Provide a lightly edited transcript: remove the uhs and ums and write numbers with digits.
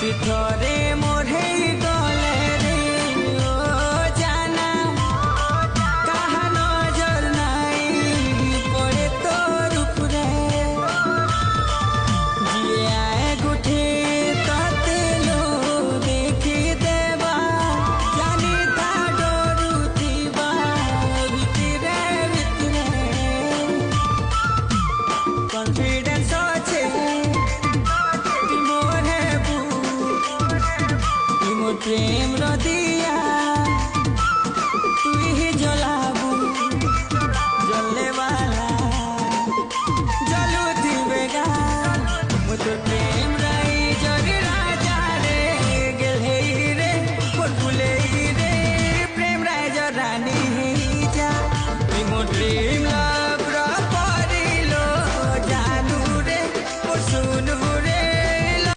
थरे मोरे गले रे ओ जाना कहा नजर नहीं पड़े तोर उपरे जिया गुठे तते लो देखी देवा जानी था डोरू थीबा भितरे भितरे कॉन्फिडेंस अच्छे प्रेम